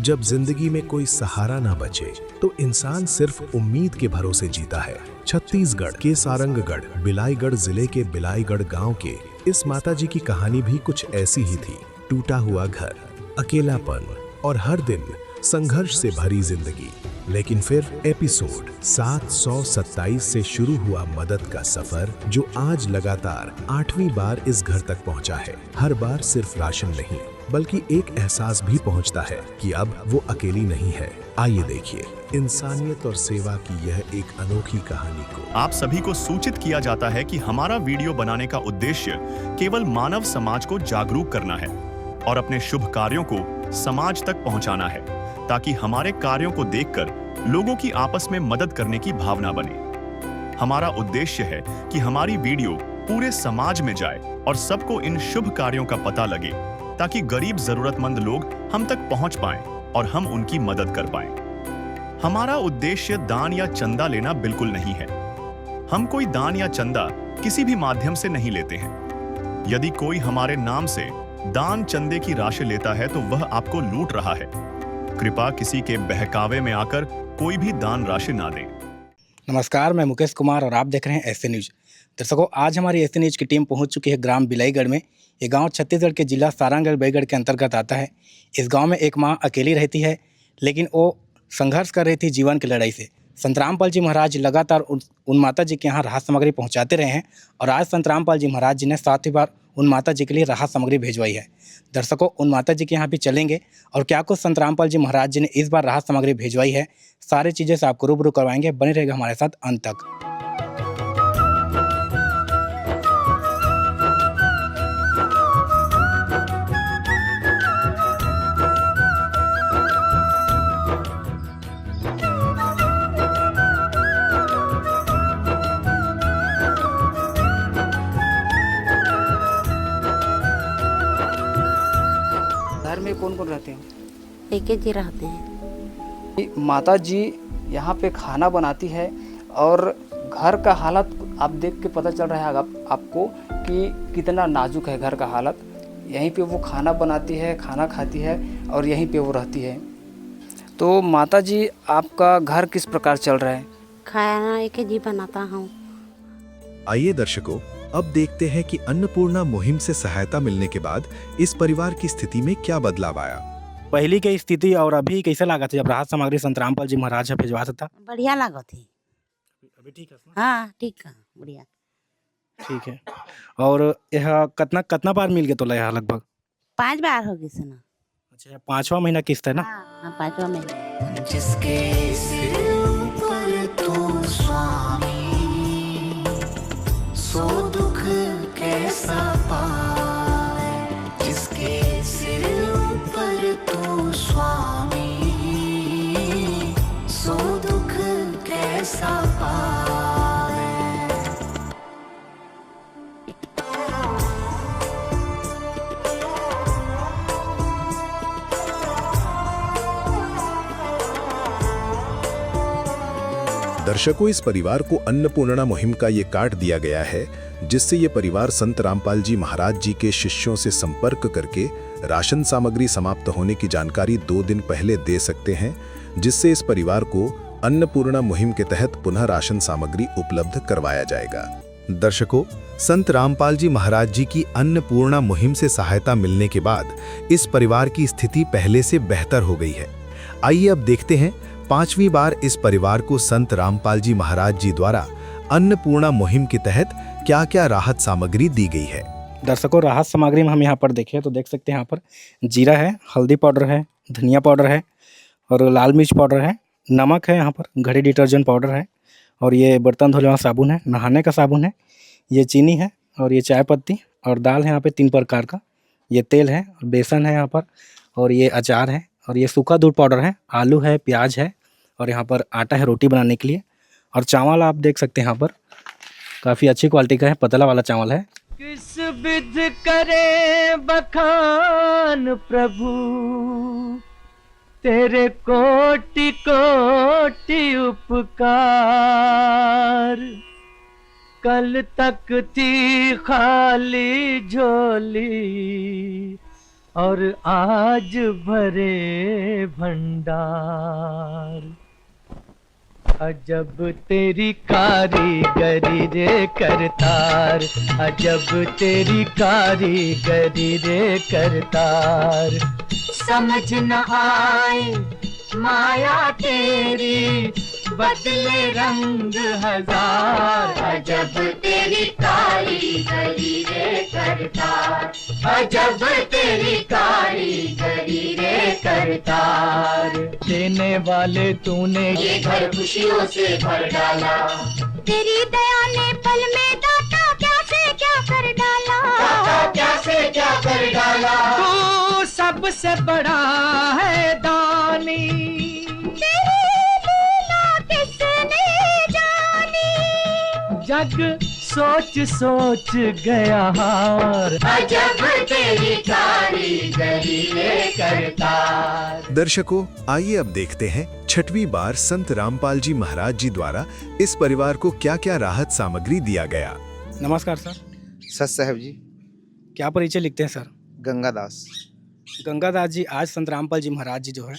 जब जिंदगी में कोई सहारा ना बचे तो इंसान सिर्फ उम्मीद के भरोसे जीता है। छत्तीसगढ़ के सारंगगढ़ बिलाईगढ़ जिले के बिलाईगढ़ गांव के इस माताजी की कहानी भी कुछ ऐसी ही थी। टूटा हुआ घर, अकेलापन और हर दिन संघर्ष से भरी जिंदगी। लेकिन फिर एपिसोड 727 से शुरू हुआ मदद का सफर, जो आज लगातार 8वीं बार इस घर तक पहुंचा है। हर बार सिर्फ राशन नहीं, बल्कि एक एहसास भी पहुंचता है कि अब वो अकेली नहीं है। आइए देखिए इंसानियत और सेवा की यह एक अनोखी कहानी को। आप सभी को सूचित किया जाता है कि हमारा वीडियो बनाने का उद्देश्य केवल मानव समाज को जागरूक करना है और अपने शुभ कार्यों को समाज तक पहुंचाना है, ताकि हमारे कार्यों को देखकर लोगों की आपस में मदद करने की भावना बने। हमारा उद्देश्य है कि हमारी वीडियो पूरे समाज में जाए और सबको इन शुभ कार्यों का पता लगे, ताकि गरीब जरूरतमंद लोग हम तक पहुंच पाएं और हम उनकी मदद कर पाएं। हमारा उद्देश्य दान या चंदा लेना बिल्कुल नहीं है। हम कोई दान या चंदा किसी भी माध्यम से नहीं लेते हैं। यदि कोई हमारे नाम से दान चंदे की राशि लेता है तो वह आपको लूट रहा है। कृपया किसी के बहकावे में आकर कोई भी दान राशि ना दें। नमस्कार, मैं मुकेश कुमार और आप देख रहे हैं ऐसे न्यूज। दर्शकों, आज हमारी ऐसे न्यूज की टीम पहुंच चुकी है ग्राम बिलाईगढ़ में। ये गांव छत्तीसगढ़ के जिला सारंगगढ़ बिलाईगढ़ के अंतर्गत आता है। इस गांव में एक मां अकेली रहती है, लेकिन वो संघर्ष कर रही थी जीवन की लड़ाई से। संत रामपाल जी महाराज लगातार उन माता जी के यहाँ राहत सामग्री पहुँचाते रहे हैं और आज संत रामपाल जी महाराज जी ने 7वीं बार उन माता जी के लिए राहत सामग्री भेजवाई है। दर्शकों, उन माता जी के यहाँ भी चलेंगे और क्या कुछ संत रामपाल जी महाराज जी ने इस बार राहत सामग्री भेजवाई है, सारी चीज़ें से आपको रूबरू करवाएंगे। बने रहेगा हमारे साथ अंत तक। घर में कौन कौन रहते हैं? एक जी रहते हैं। माता जी यहाँ पे खाना बनाती है और घर का हालत आप देख के पता चल रहा है आपको कि कितना नाजुक है घर का हालत। यहीं पे वो खाना बनाती है, खाना खाती है और यहीं पे वो रहती है। तो माता जी, आपका घर किस प्रकार चल रहा है? खाना एक जी बनाता हूँ। आइए दर्शकों, अब देखते हैं कि अन्नपूर्णा मुहिम से सहायता मिलने के बाद इस परिवार की स्थिति में क्या बदलाव आया। पहली की स्थिति और अभी कैसे लगा था जब राहत सामग्री संत रामपाल जी महाराज भिजवा था? बढ़िया लागत थी। अभी ठीक है? हाँ ठीक है, बढ़िया ठीक है। और यह कितना बार मिल गया तो यह लगभग 5 बार हो गई सुना। अच्छा, 5वां महीना किस्त है ना? हाँ 5वां महीना। जिसके सिर ऊपर तू स्वामी, सो दुख कैसा पाए। जिसके सिर ऊपर तू स्वामी, सो दुख कैसा पाए। दर्शकों, इस परिवार को अन्नपूर्णा मुहिम का ये कार्ड दिया गया है, जिससे ये परिवार संत रामपाल जी महाराज जी के शिष्यों से संपर्क करके राशन सामग्री समाप्त होने की जानकारी 2 दिन पहले दे सकते हैं, जिससे इस परिवार को अन्नपूर्णा मुहिम के तहत पुनः राशन सामग्री उपलब्ध करवाया जाएगा। दर्शकों, संत रामपाल जी महाराज जी की अन्नपूर्णा मुहिम से सहायता मिलने के बाद इस परिवार की स्थिति पहले से बेहतर हो गई है। आइए अब देखते हैं 5वीं बार इस परिवार को संत रामपाल जी महाराज जी द्वारा अन्नपूर्णा मुहिम के तहत क्या-क्या राहत सामग्री दी गई है। दर्शकों, राहत सामग्री में हम यहाँ पर देखें तो देख सकते हैं यहाँ पर जीरा है, हल्दी पाउडर है, धनिया पाउडर है और लाल मिर्च पाउडर है, नमक है, यहाँ पर घड़ी डिटर्जेंट पाउडर है और ये बर्तन धोने वाला साबुन है, नहाने का साबुन है, ये चीनी है और ये चाय पत्ती और दाल है यहाँ पे 3 प्रकार का, ये तेल है, बेसन है यहाँ पर और ये अचार है और ये सूखा दूध पाउडर है, आलू है, प्याज है और यहाँ पर आटा है रोटी बनाने के लिए और चावल आप देख सकते हैं यहाँ पर काफ़ी अच्छी क्वालिटी का है, पतला वाला चावल है। किस विध करे बखान प्रभु, तेरे कोटि कोटि उपकार। कल तक थी खाली झोली और आज भरे भंडार। अजब तेरी कारीगरी रे करतार, अजब तेरी कारीगरी रे करतार। समझ न आए माया तेरी, बदले रंग हजार। अजब तेरी कारीगरी रे करतार, अजब तेरी कारीगरी रे करतार। देने वाले तूने ये घर खुशियों से भर डाला, तेरी दया ने पल में दाता क्या से क्या कर डाला, दाता क्या से क्या कर डाला। तू सबसे बड़ा है दानी, तेरी लीला किसने जानी। जग सोच सोच गया हार। अजब तेरी कारीगरी रे करतार। दर्शकों, आइए अब देखते हैं छठवीं बार संत रामपाल जी महाराज जी द्वारा इस परिवार को क्या-क्या राहत सामग्री दिया गया। नमस्कार सर, सच साहब जी। क्या परिचय लिखते हैं सर? गंगादास। गंगादास जी, आज संत रामपाल जी महाराज जी जो है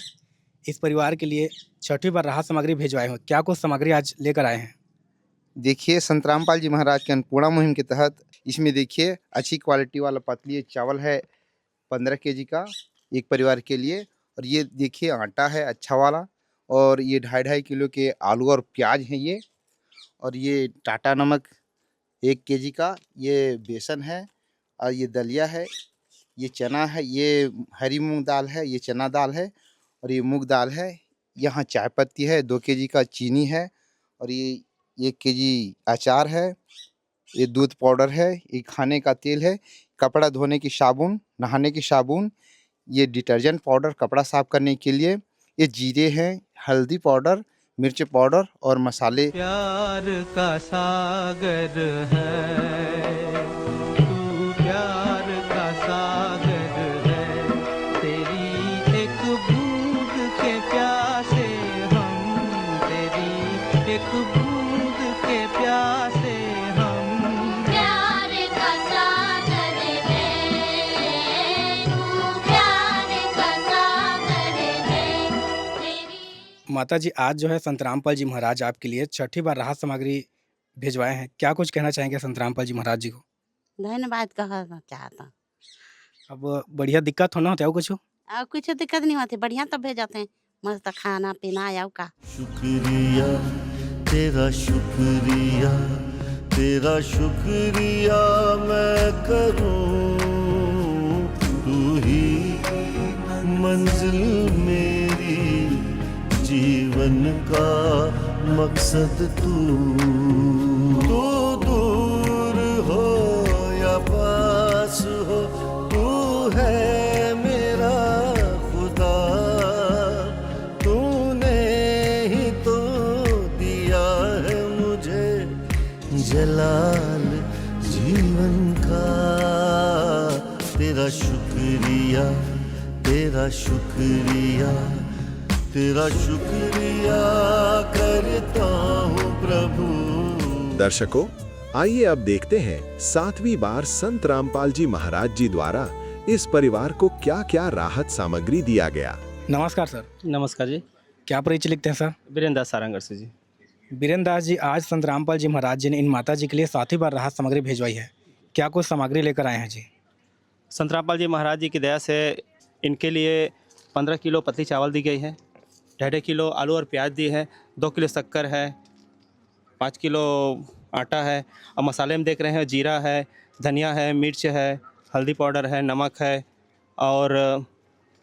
इस परिवार के लिए छठी बार राहत सामग्री भिजवाए हो, क्या कुछ सामग्री आज लेकर आए हैं? देखिए, संत रामपाल जी महाराज के अन्नपूर्णा मुहिम के तहत इसमें देखिए अच्छी क्वालिटी वाला पतली चावल है 15 केजी का एक परिवार के लिए। और ये देखिए आटा है अच्छा वाला, और ये 2.5 किलो के आलू और प्याज हैं ये। और ये टाटा नमक 1 केजी का, ये बेसन है, और ये दलिया है, ये चना है, ये हरी मूंग दाल है, ये चना दाल है, और ये मूंग दाल है। यहाँ चाय पत्ती है 2 केजी का, चीनी है, और ये 1 केजी अचार है, ये दूध पाउडर है, ये खाने का तेल है, कपड़ा धोने की साबुन, नहाने की साबुन, ये डिटर्जेंट पाउडर कपड़ा साफ करने के लिए, ये जीरे हैं, हल्दी पाउडर, मिर्च पाउडर और मसाले। प्यार का सागर है तू, प्यार का सागर है। तेरी एक बूंद के प्यासे हम, तेरी एक बूंद के प्यासे हम। प्यार का सागर है तू, प्यार का सागर है तेरी। माता जी, आज जो है संत रामपाल जी महाराज आपके लिए छठी बार राहत सामग्री भिजवाए हैं, क्या कुछ कहना चाहेंगे संत रामपाल जी महाराज जी को? धन्यवाद कहना चाहता। अब बढ़िया दिक्कत होना होता है कुछ? और कुछ दिक्कत नहीं होती, बढ़िया तो भेजते हैं, मस्त खाना पीना या का। शुक्रिया तेरा, शुक्रिया तेरा, शुक्रिया मैं करूं। तू ही मंजिल मेरी, जीवन का मकसद तू। तू दूर हो या पास हो, तू है मेरा खुदा। तूने ही तो दिया है मुझे जलाल जीवन का। तेरा शुक्रिया, तेरा शुक्रिया, तेरा शुक्रिया करता हूँ प्रभु। दर्शकों, आइए अब देखते हैं 7वीं बार संत रामपाल जी महाराज जी द्वारा इस परिवार को क्या-क्या राहत सामग्री दिया गया। नमस्कार सर, नमस्कार जी। क्या परिचय लिखते हैं सर? वीरेंद्र दास सारंगढ़ से जी। वीरेंद्र दास जी, आज संत रामपाल जी महाराज जी ने इन माता जी के लिए 7वीं बार राहत सामग्री भिजवाई है, क्या कुछ सामग्री लेकर आए हैं जी? संत रामपाल जी महाराज जी की दया से इनके लिए 15 किलो पतली चावल दी गई है, 2.5 किलो आलू और प्याज दी है, 2 किलो शक्कर है, 5 किलो आटा है, और मसाले में देख रहे हैं जीरा है, धनिया है, मिर्च है, हल्दी पाउडर है, नमक है और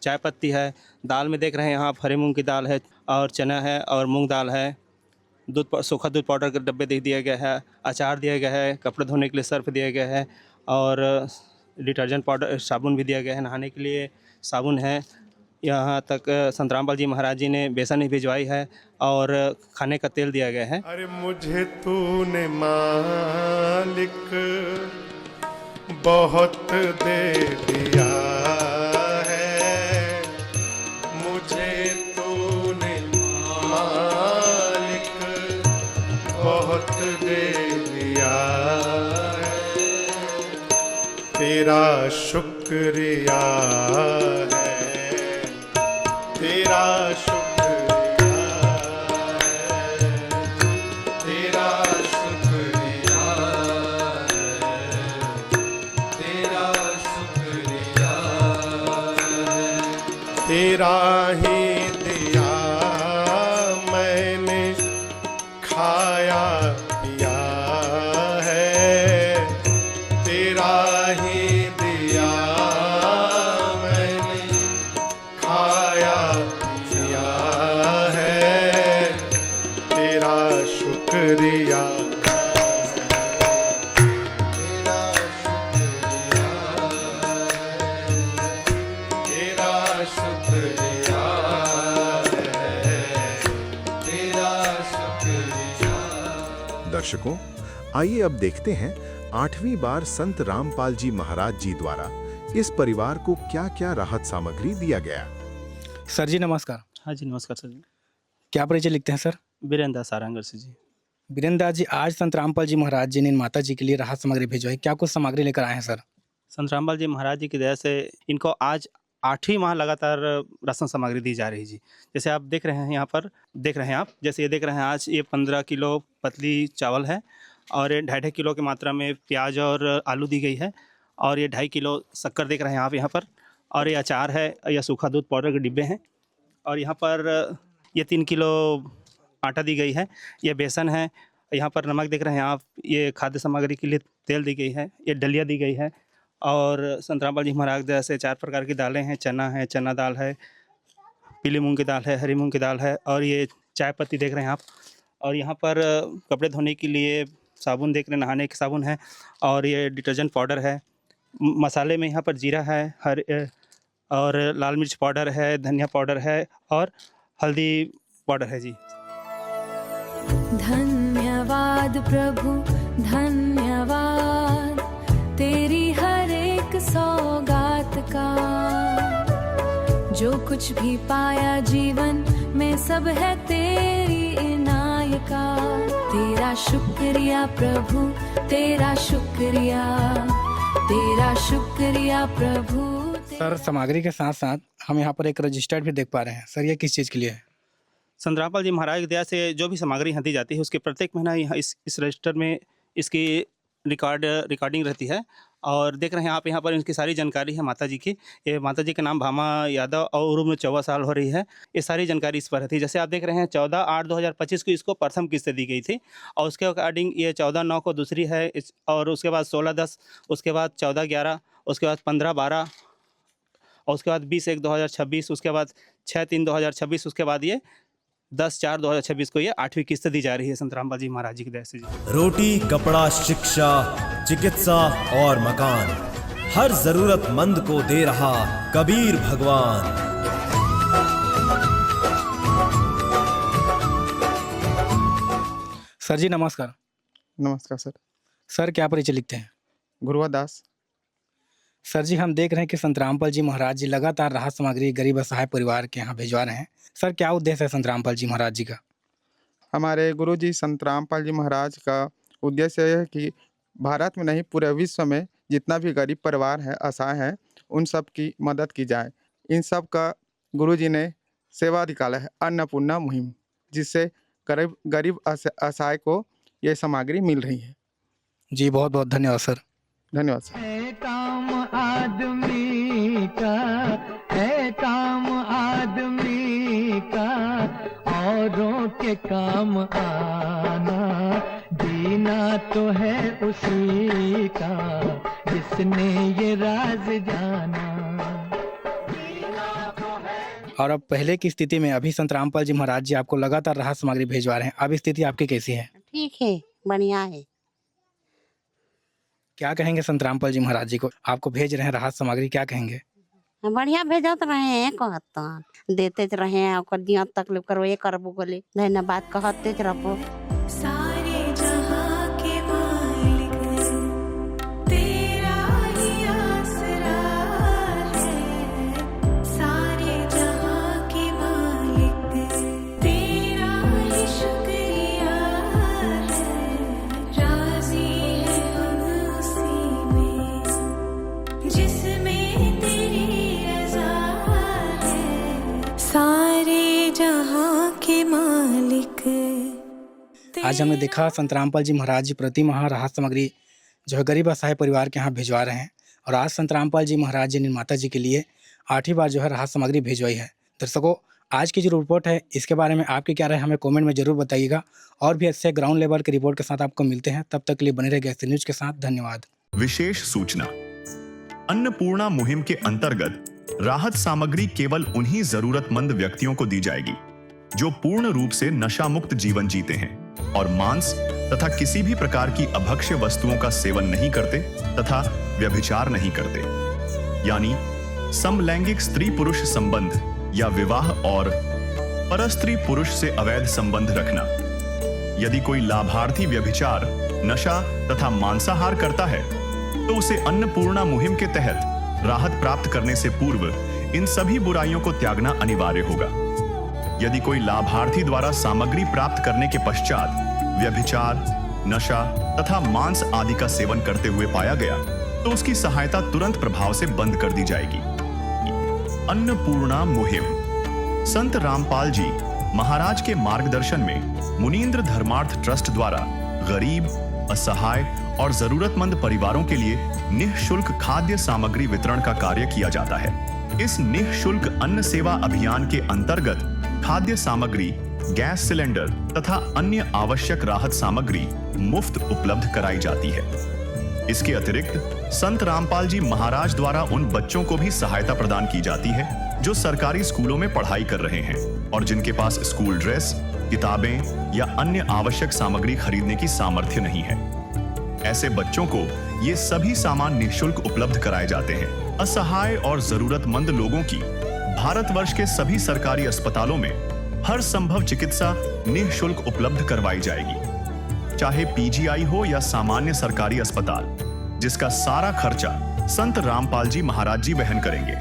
चाय पत्ती है। दाल में देख रहे हैं यहाँ हरे मूंग की दाल है और चना है और मूंग दाल है। सूखा दूध पाउडर के डब्बे दे दिया गया है, अचार दिया गया है, कपड़े धोने के लिए सर्फ दिया गया है और डिटर्जेंट पाउडर साबुन भी दिया गया है, नहाने के लिए साबुन है। यहाँ तक संत रामपाल जी महाराज जी ने बेसन ही भिजवाई है और खाने का तेल दिया गया है। अरे मुझे तूने मालिक बहुत दे दिया है, मुझे तूने मालिक बहुत दे दिया है। तेरा शुक्र शुक्रिया है, तेरा शुक्रिया है, तेरा शुक्रिया है, तेरा शुक्रिया है। तेरा ही दिया मैंने खाया पिया है, तेरा ही दिया मैंने खाया पिया है, तेरा शुक्रिया तेरा शुक्रिया तेरा शुक्रिया तेरा शुक्रिया। दर्शकों, आइए अब देखते हैं 8वीं बार संत रामपाल जी महाराज जी द्वारा इस परिवार को क्या-क्या राहत सामग्री दिया गया। सर जी नमस्कार। हाँ जी, नमस्कार सर जी। क्या परिचय लिखते हैं सर? बीरेंद्र दास सारंगढ़ से जी। बीरेंद्र दास जी, आज संत रामपाल जी महाराज जी ने माता जी के लिए राहत सामग्री भिजवाई, क्या कुछ सामग्री लेकर आए हैं सर? संत रामपाल जी महाराज जी की दया से इनको आज 8वीं माह लगातार राशन सामग्री दी जा रही जी। जैसे आप देख रहे हैं यहाँ पर, देख रहे हैं आप, जैसे ये देख रहे हैं, आज ये 15 किलो पतली चावल है और ये 2.5 किलो की मात्रा में प्याज और आलू दी गई है, और ये 2.5 किलो शक्कर देख रहे हैं आप यहाँ पर, और ये अचार है, या सूखा दूध पाउडर के डिब्बे हैं, और यहाँ पर ये 3 किलो आटा दी गई है, ये बेसन है, यहाँ पर नमक देख रहे हैं आप, ये खाद्य सामग्री के लिए तेल दी गई है, ये डलिया दी गई है, और संत रामपाल जी महाराज दया से 4 प्रकार की दालें हैं, चना दाल है, पीली मूंग की दाल है, हरी मूंग की दाल है, और ये चाय पत्ती देख रहे हैं आप, और यहाँ पर कपड़े धोने के लिए साबुन देख रहे हैं, नहाने के साबुन है, और ये डिटर्जेंट पाउडर है। मसाले में यहाँ पर जीरा है, और लाल मिर्च पाउडर है, धनिया पाउडर है, और हल्दी पाउडर है जी। धन्यवाद प्रभु धन्यवाद, तेरी हर एक सौगात का, जो कुछ भी पाया जीवन में सब है तेरी इनायत का। तेरा शुक्रिया प्रभु तेरा शुक्रिया, तेरा शुक्रिया प्रभु। सर, सामग्री के साथ साथ हम यहाँ पर एक रजिस्टर भी देख पा रहे हैं। सर, ये किस चीज़ के लिए है? संत रामपाल जी महाराज की दया से जो भी सामग्री यहाँ दी जाती है, उसके प्रत्येक महीना यहाँ इस रजिस्टर में इसकी रिकॉर्डिंग रहती है, और देख रहे हैं आप यहाँ पर इनकी सारी जानकारी है माता जी की। ये माता जी का नाम भामा यादव और उम्र 14 साल हो रही है। ये सारी जानकारी इस पर रहती है। जैसे आप देख रहे हैं 14/8/2025 को इसको प्रथम किस्त दी गई थी, और उसके अकॉर्डिंग ये 14/9 को दूसरी है, और उसके बाद 16/10, उसके बाद 14/11, उसके बाद 15/12, और उसके बाद 20/1/2026, उसके बाद 6/3/2026, उसके बाद ये 10/4/2026 को ये 8वीं किस्त दी जा रही है संत रामपाल जी महाराज जी की दया से जी। रोटी, कपड़ा, शिक्षा, चिकित्सा और मकान, हर जरूरतमंद को दे रहा कबीर भगवान। सर जी नमस्कार। नमस्कार सर। सर, क्या परिचय लिखते हैं? गुरुआ दास। सर जी, हम देख रहे हैं कि संत रामपाल जी महाराज जी लगातार राहत सामग्री गरीब असहाय परिवार के यहाँ भिजवा रहे हैं। सर, क्या उद्देश्य है संत रामपाल जी महाराज जी का? हमारे गुरुजी संत रामपाल जी महाराज का उद्देश्य है कि भारत में नहीं पूरे विश्व में जितना भी गरीब परिवार है, असहाय है, उन सब की मदद की जाए। इन सब का गुरुजी ने सेवा निकाला है, अन्नपूर्णा मुहिम, जिससे गरीब असहाय को ये सामग्री मिल रही है। जी, बहुत बहुत धन्यवाद सर। धन्यवाद सर। है काम आदमी का, है काम आदमी का, औरों के काम आना, दीना तो है उसी का जिसने ये राज जाना। और अब पहले की स्थिति में अभी संत रामपाल जी महाराज जी आपको लगातार राहत सामग्री भिजवा रहे हैं। अब स्थिति आपकी कैसी है? ठीक है, बढ़िया है। क्या कहेंगे संत रामपाल जी महाराज जी को, आपको भेज रहे हैं राहत सामग्री, क्या कहेंगे? बढ़िया भेजत रहे हैं, कहता देते रहे हैं, और दिया तकलीफ करो ये करबो बोले, धन्यवाद कहते रहो। सारे जहां के मालिक तेरा ही आसरा है, सारे जहां के मालिक तेरा ही शुक्रिया है, राजी है हम उसी में जिसमें जहाँ के मालिक। आज हमने देखा संत रामपाल जी महाराज जी प्रति माह राहत सामग्री जो है गरीब असहाय परिवार के यहाँ भिजवा रहे हैं। और आज संत रामपाल जी महाराज जी निर्माता जी के लिए 8वीं बार जो है राहत सामग्री भिजवाई है। दर्शकों, आज की जो रिपोर्ट है इसके बारे में आपकी क्या राय हमें कमेंट में जरूर बताइएगा। और भी अच्छे ग्राउंड लेवल के रिपोर्ट के साथ आपको मिलते हैं। तब तक के लिए बने रहिए एसएन न्यूज के साथ। धन्यवाद। विशेष सूचना, अन्नपूर्णा मुहिम के अंतर्गत राहत सामग्री केवल उन्हीं जरूरतमंद व्यक्तियों को दी जाएगी जो पूर्ण रूप से नशा मुक्त जीवन जीते हैं और मांस तथा किसी भी प्रकार की अभक्ष्य वस्तुओं का सेवन नहीं करते तथा व्यभिचार नहीं करते, यानी समलैंगिक स्त्री पुरुष संबंध या विवाह और परस्त्री पुरुष से अवैध संबंध रखना। यदि कोई लाभार्थी व्यभिचार, नशा तथा मांसाहार करता है तो उसे अन्नपूर्णा मुहिम के तहत राहत प्राप्त करने से पूर्व इन सभी बुराइयों को त्यागना अनिवार्य होगा। यदि कोई लाभार्थी द्वारा सामग्री प्राप्त करने के पश्चात व्यभिचार, नशा तथा मांस आदि का सेवन करते हुए पाया गया तो उसकी सहायता तुरंत प्रभाव से बंद कर दी जाएगी। अन्नपूर्णा मुहिम संत रामपाल जी महाराज के मार्गदर्शन में मुनींद्र धर्मार्थ ट्रस्ट द्वारा गरीब, असहाय और जरूरतमंद परिवारों के लिए निःशुल्क खाद्य सामग्री वितरण का कार्य किया जाता है। इस निःशुल्क अन्न सेवा अभियान के अंतर्गत खाद्य सामग्री, गैस सिलेंडर तथा अन्य आवश्यक राहत सामग्री मुफ्त उपलब्ध कराई जाती है। इसके अतिरिक्त संत रामपाल जी महाराज द्वारा उन बच्चों को भी सहायता प्रदान की जाती है जो सरकारी स्कूलों में पढ़ाई कर रहे हैं और जिनके पास स्कूल ड्रेस, किताबें या अन्य आवश्यक सामग्री खरीदने की सामर्थ्य नहीं है। ऐसे बच्चों को ये सभी सामान निःशुल्क उपलब्ध कराए जाते हैं। असहाय और जरूरतमंद लोगों की भारतवर्ष के सभी सरकारी अस्पतालों में हर संभव चिकित्सा निःशुल्क उपलब्ध करवाई जाएगी, चाहे पीजीआई हो या सामान्य सरकारी अस्पताल, जिसका सारा खर्चा संत रामपाल जी महाराज जी वहन करेंगे।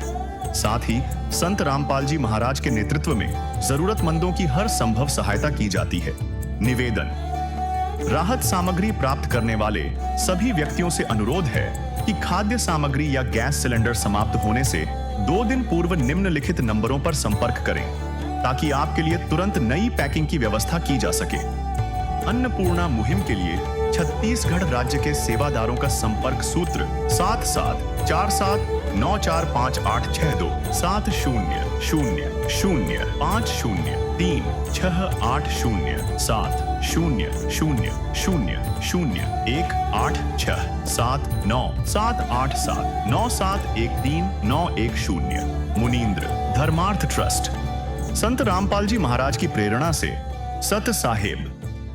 साथ ही संत रामपाल जी महाराज के नेतृत्व में जरूरतमंदों की हर संभव सहायता की जाती है। निवेदन, राहत सामग्री प्राप्त करने वाले सभी व्यक्तियों से अनुरोध है कि खाद्य सामग्री या गैस सिलेंडर समाप्त होने से 2 दिन पूर्व निम्नलिखित नंबरों पर संपर्क करें ताकि आपके लिए तुरंत नई पैकिंग की व्यवस्था की जा सके। अन्नपूर्णा मुहिम के लिए छत्तीसगढ़ राज्य के सेवादारों का संपर्क सूत्र 7747945862 7050500187978787 मुनींद्र धर्मार्थ ट्रस्ट। संत रामपाल जी महाराज की प्रेरणा से सत साहेब